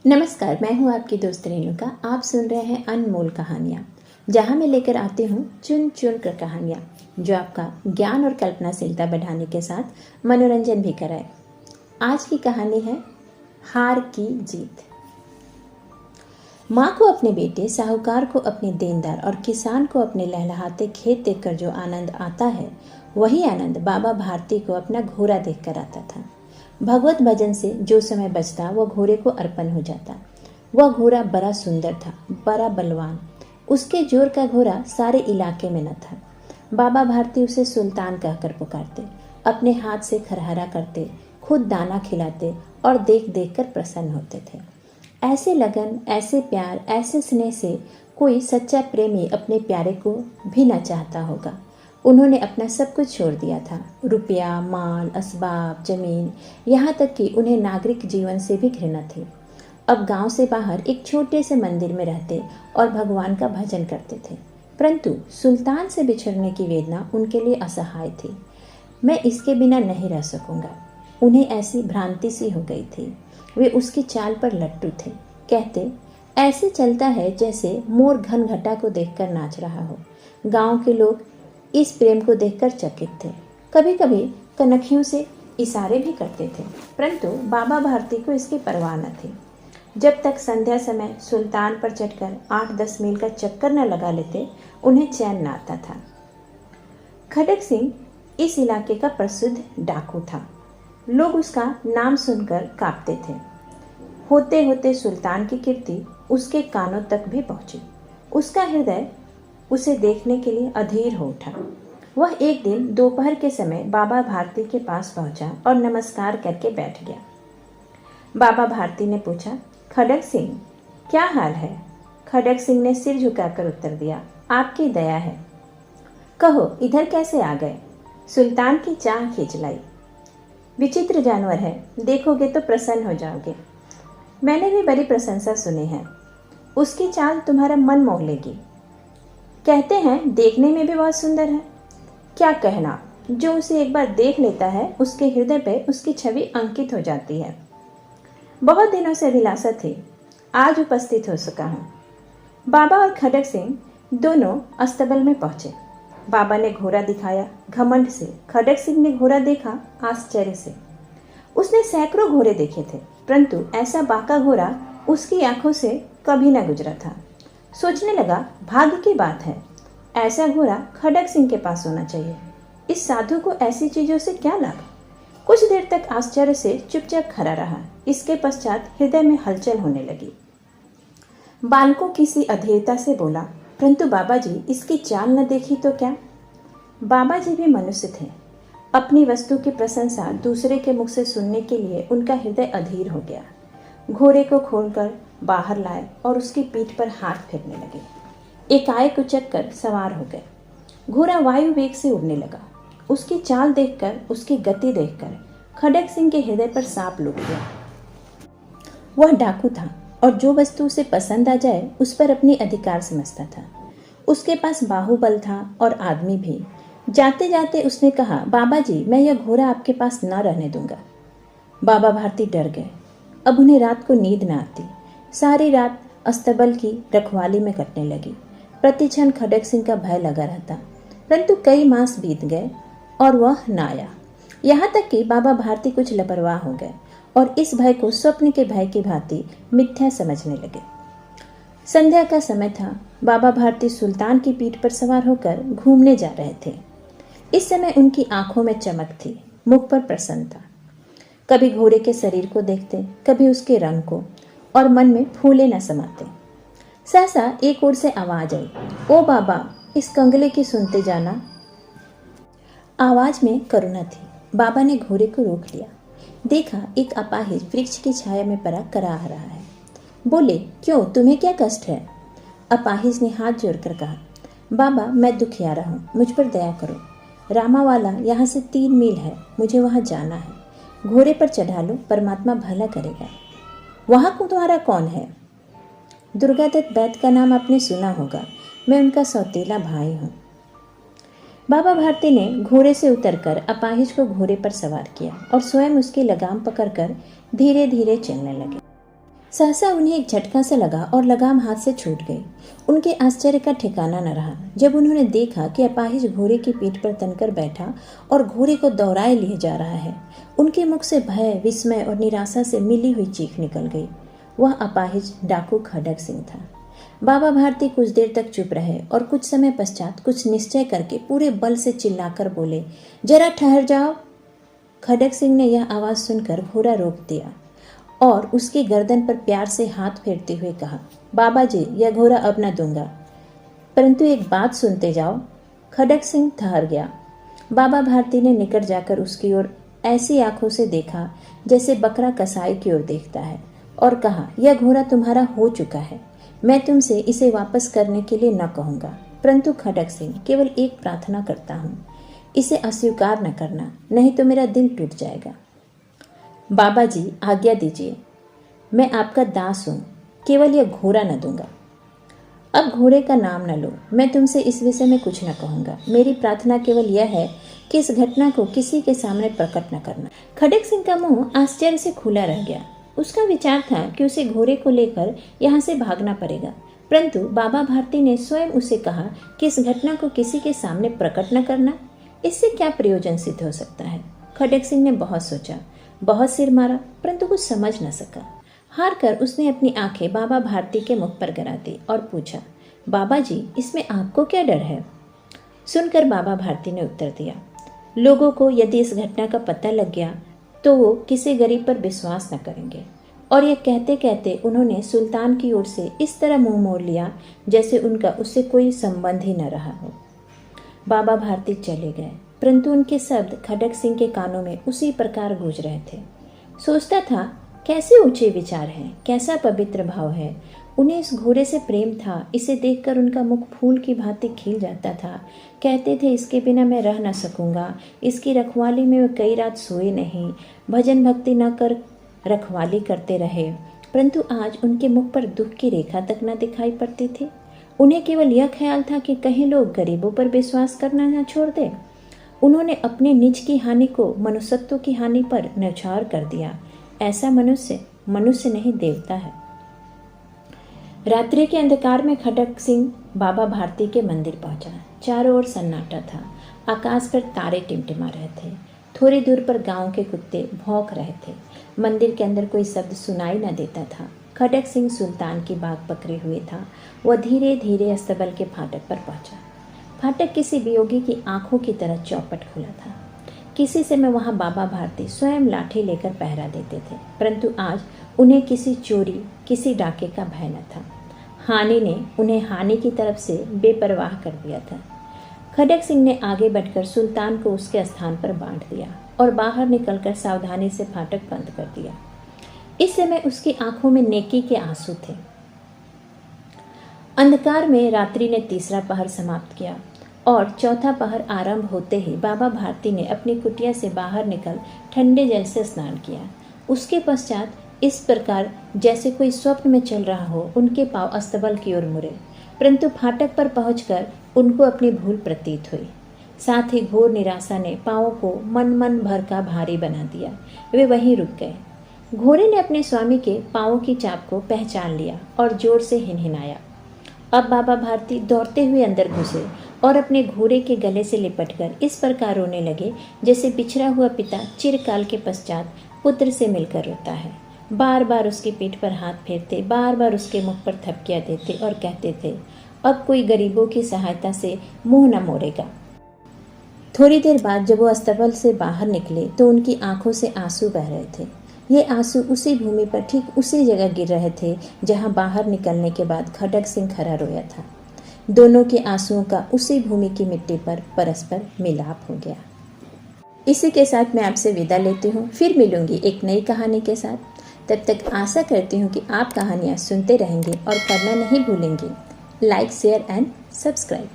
नमस्कार, मैं हूँ आपकी दोस्त रेणुका। आप सुन रहे हैं अनमोल कहानियाँ, जहाँ मैं लेकर आती हूँ चुन चुन कर कहानियाँ जो आपका ज्ञान और कल्पनाशीलता बढ़ाने के साथ मनोरंजन भी कराए। आज की कहानी है हार की जीत। माँ को अपने बेटे, साहूकार को अपने देनदार और किसान को अपने लहलहाते खेत देखकर जो आनंद आता है, वही आनंद बाबा भारती को अपना घोड़ा देखकर आता था। भगवत भजन से जो समय बचता वह घोड़े को अर्पण हो जाता। वह घोड़ा बड़ा सुंदर था, बड़ा बलवान। उसके जोर का घोड़ा सारे इलाके में न था। बाबा भारती उसे सुल्तान कहकर पुकारते, अपने हाथ से खरहरा करते, खुद दाना खिलाते और देख देख कर प्रसन्न होते थे। ऐसे लगन, ऐसे प्यार, ऐसे स्नेह से कोई सच्चा प्रेमी अपने प्यारे को भी न चाहता होगा। उन्होंने अपना सब कुछ छोड़ दिया था, रुपया, माल, असबाब, जमीन, यहाँ तक कि उन्हें नागरिक जीवन से भी घृणा थी। अब गांव से बाहर एक छोटे से मंदिर में रहते और भगवान का भजन करते थे, परंतु सुल्तान से बिछड़ने की वेदना उनके लिए असहाय थी। मैं इसके बिना नहीं रह सकूंगा। उन्हें ऐसी भ्रांति सी हो गई थी। वे उसकी चाल पर लट्टू थे। कहते, ऐसे चलता है जैसे मोर घन घटा को देखकर नाच रहा हो। गांव के लोग इस प्रेम को देखकर चकित थे। कभी कभी कनखियों से इशारे भी करते थे, परंतु बाबा भारती को इसकी परवाह न थी। जब तक संध्या समय सुल्तान पर चढ़कर 8-10 मील का चक्कर न लगा लेते, उन्हें चैन न आता था। खडक सिंह इस इलाके का प्रसिद्ध डाकू था। लोग उसका नाम सुनकर कांपते थे। होते होते सुल्तान की कीर्ति उसके कानों तक भी पहुंची। उसका हृदय उसे देखने के लिए अधीर हो उठा। वह एक दिन दोपहर के समय बाबा भारती के पास पहुंचा और नमस्कार करके बैठ गया। बाबा भारती ने पूछा, खडक सिंह, क्या हाल है? खडक सिंह ने सिर झुकाकर उत्तर दिया, आपकी दया है। कहो, इधर कैसे आ गए? सुल्तान की चाह खींच लाई। विचित्र जानवर है, देखोगे तो प्रसन्न हो जाओगे। मैंने भी बड़ी प्रशंसा सुनी है। उसकी चाल तुम्हारा मन मोह लेगी। कहते हैं देखने में भी बहुत सुंदर है। क्या कहना, जो उसे एक बार देख लेता है उसके हृदय पे उसकी छवि अंकित हो जाती है। बहुत दिनों से अभिलाषा थी, आज उपस्थित हो सका हूँ। बाबा और खडक सिंह दोनों अस्तबल में पहुंचे। बाबा ने घोड़ा दिखाया घमंड से। खडक सिंह ने घोड़ा देखा आश्चर्य से। उसने सैकड़ों घोड़े देखे थे, परंतु ऐसा बांका घोड़ा उसकी आंखों से कभी न गुजरा था। सोचने लगा, भाग्य की बात है, ऐसा घोड़ा खडक सिंह के पास होना चाहिए। इस साधु को ऐसी चीजों से क्या लाभ? कुछ देर तक आश्चर्य से चुपचाप खड़ा रहा। इसके पश्चात हृदय में हलचल होने लगी। बालकों किसी अधीरता से बोला, परंतु बाबा जी, इसकी चाल न देखी तो क्या? बाबा जी भी मनुष्य थे। अपनी वस्तु की प्रशंसा दूसरे के मुख से सुनने के लिए उनका हृदय अधीर हो गया। घोड़े को खोलकर बाहर लाए और उसकी पीठ पर हाथ फेरने लगे। एकाएक उचक कर सवार हो गए। घोड़ा वायु वेग से उड़ने लगा। उसकी चाल देखकर, उसकी गति देखकर खडक सिंह के हृदय पर सांप लुढ़क गया। वह डाकू था और जो वस्तु उसे पसंद आ जाए उस पर अपनी अधिकार समझता था। उसके पास बाहुबल था और आदमी भी। जाते जाते उसने कहा, बाबा जी, मैं यह घोड़ा आपके पास न रहने दूंगा। बाबा भारती डर गए। अब उन्हें रात को नींद न आती। सारी रात अस्तबल की रखवाली में कटने लगी। प्रति क्षण खडक सिंह का भय लगा रहता, परंतु कई मास बीत गए और वह न आया। यहाँ तक कि बाबा भारती कुछ लापरवाह हो गए और इस भय को स्वप्न के भय की भांति मिथ्या समझने लगे। संध्या का समय था। बाबा भारती सुल्तान की पीठ पर सवार होकर घूमने जा रहे थे। इस समय उनकी आंखों में चमक थी, मुख पर प्रसन्नता। कभी घोड़े के शरीर को देखते, कभी उसके रंग को, और मन में फूले न समाते। सहसा एक ओर से आवाज आई, ओ बाबा, इस कंगले की सुनते जाना। आवाज में करुणा थी। बाबा ने घोड़े को रोक लिया। देखा, एक अपाहिज वृक्ष की छाया में पड़ा कराह रहा है। बोले, क्यों, तुम्हें क्या कष्ट है? अपाहिज ने हाथ जोड़कर कहा, बाबा, मैं दुखियारा हूँ, मुझ पर दया करो। रामावाला यहाँ से 3 मील है, मुझे वहाँ जाना है। घोड़े पर चढ़ा लो, परमात्मा भला करेगा। वहाँ को तुम्हारा कौन है? दुर्गादत्त वैद्य का नाम आपने सुना होगा, मैं उनका सौतेला भाई हूँ। बाबा भारती ने घोड़े से उतरकर अपाहिज को घोड़े पर सवार किया और स्वयं उसकी लगाम पकड़कर धीरे धीरे चलने लगे। सहसा उन्हें एक झटका सा लगा और लगाम हाथ से छूट गई। उनके आश्चर्य का ठिकाना न रहा जब उन्होंने देखा कि अपाहिज घोड़े की पीठ पर तनकर बैठा और घोड़े को दौड़ाए लिए जा रहा है। उनके मुख से भय, विस्मय और निराशा से मिली हुई चीख निकल गई। वह अपाहिज डाकू खडक सिंह था। बाबा भारती कुछ देर तक चुप रहे और कुछ समय पश्चात कुछ निश्चय करके पूरे बल से चिल्लाकर बोले, जरा ठहर जाओ। खडक सिंह ने यह आवाज़ सुनकर घोड़ा रोक दिया और उसकी गर्दन पर प्यार से हाथ फेरते हुए कहा, बाबा जी, यह घोड़ा अब न दूंगा, परंतु एक बात सुनते जाओ। खडक सिंह ठहर गया। बाबा भारती ने निकट जाकर उसकी ओर ऐसी आंखों से देखा जैसे बकरा कसाई की ओर देखता है और कहा, यह घोड़ा तुम्हारा हो चुका है। मैं तुमसे इसे वापस करने के लिए न कहूँगा, परंतु खडक सिंह, केवल एक प्रार्थना करता हूँ, इसे अस्वीकार न करना, नहीं तो मेरा दिल टूट जाएगा। बाबा जी, आज्ञा दीजिए, मैं आपका दास हूँ, केवल यह घोड़ा न दूंगा। अब घोड़े का नाम न लो, मैं तुमसे इस विषय में कुछ न कहूँगा। मेरी प्रार्थना केवल यह है कि इस घटना को किसी के सामने प्रकट न करना। खडक सिंह का मुंह आश्चर्य से खुला रह गया। उसका विचार था कि उसे घोड़े को लेकर यहाँ से भागना पड़ेगा, परंतु बाबा भारती ने स्वयं उसे कहा कि इस घटना को किसी के सामने प्रकट न करना। इससे क्या प्रयोजन सिद्ध हो सकता है? खडक सिंह ने बहुत सोचा, बहुत सिर मारा, परंतु कुछ समझ न सका। हार कर उसने अपनी आंखें बाबा भारती के मुख पर गिरा दी और पूछा, बाबा जी, इसमें आपको क्या डर है? सुनकर बाबा भारती ने उत्तर दिया, लोगों को यदि इस घटना का पता लग गया तो वो किसी गरीब पर विश्वास न करेंगे। और ये कहते कहते उन्होंने सुल्तान की ओर से इस तरह मुंह मोड़ लिया जैसे उनका उससे कोई संबंध ही न रहा हो। बाबा भारती चले गए, परंतु उनके शब्द खडक सिंह के कानों में उसी प्रकार गूंज रहे थे। सोचता था, कैसे ऊंचे विचार हैं, कैसा पवित्र भाव है। उन्हें इस घोड़े से प्रेम था। इसे देखकर उनका मुख फूल की भांति खिल जाता था। कहते थे, इसके बिना मैं रह न सकूंगा। इसकी रखवाली में वे कई रात सोए नहीं, भजन भक्ति न कर रखवाली करते रहे, परंतु आज उनके मुख पर दुख की रेखा तक न दिखाई पड़ती थी। उन्हें केवल यह ख्याल था कि कहीं लोग गरीबों पर विश्वास करना न छोड़ दें। उन्होंने अपने निज की हानि को मनुष्यत्व की हानि पर न्यौछावर कर दिया। ऐसा मनुष्य नहीं, देवता है। रात्रि के अंधकार में खडक सिंह बाबा भारती के मंदिर पहुंचा। चारों ओर सन्नाटा था। आकाश पर तारे टिमटिमा रहे थे। थोड़ी दूर पर गांव के कुत्ते भौंक रहे थे। मंदिर के अंदर कोई शब्द सुनाई न देता था। खडक सिंह सुल्तान की बाग पकड़े हुए था। वह धीरे धीरे अस्तबल के फाटक पर पहुंचा। फाटक किसी वियोगी की आंखों की तरह चौपट खुला था। किसी समय वहां बाबा भारती स्वयं लाठी लेकर पहरा देते थे, परंतु आज उन्हें किसी चोरी, किसी डाके का भय न था। हानि ने उन्हें हानि की तरफ से बेपरवाह कर दिया था। खडक सिंह ने आगे बढ़कर सुल्तान को उसके स्थान पर बांट दिया और बाहर निकलकर सावधानी से फाटक बंद कर दिया। इस समय उसकी आंखों में नेकी के आंसू थे। अंधकार में रात्रि ने तीसरा पहर समाप्त किया और चौथा पहर आरंभ होते ही बाबा भारती ने अपनी कुटिया से बाहर निकल ठंडे जल से स्नान किया। उसके पश्चात इस प्रकार जैसे कोई स्वप्न में चल रहा हो, उनके पांव अस्तबल की ओर मुड़े, परंतु फाटक पर पहुंचकर उनको अपनी भूल प्रतीत हुई। साथ ही घोर निराशा ने पांवों को मन भर का भारी बना दिया। वे वहीं रुक गए। घोड़े ने अपने स्वामी के पांवों की चाप को पहचान लिया और जोर से हिनहिनाया। अब बाबा भारती दौड़ते हुए अंदर घुसे और अपने घोड़े के गले से लिपटकर इस प्रकार रोने लगे जैसे बिछड़ा हुआ पिता चिरकाल के पश्चात पुत्र से मिलकर रोता है। बार बार उसकी पीठ पर हाथ फेरते, बार बार उसके मुख पर थपकियां देते और कहते थे, अब कोई गरीबों की सहायता से मुंह न मोड़ेगा। थोड़ी देर बाद जब वो अस्तबल से बाहर निकले तो उनकी आंखों से आंसू बह रहे थे। ये आंसू उसी भूमि पर ठीक उसी जगह गिर रहे थे जहां बाहर निकलने के बाद खडक सिंह खड़ा रोया था। दोनों के आंसुओं का उसी भूमि की मिट्टी पर परस्पर मिलाप हो गया। इसी के साथ मैं आपसे विदा लेती हूँ। फिर मिलूंगी एक नई कहानी के साथ। तब तक आशा करती हूँ कि आप कहानियाँ सुनते रहेंगे और करना नहीं भूलेंगे लाइक, शेयर एंड सब्सक्राइब।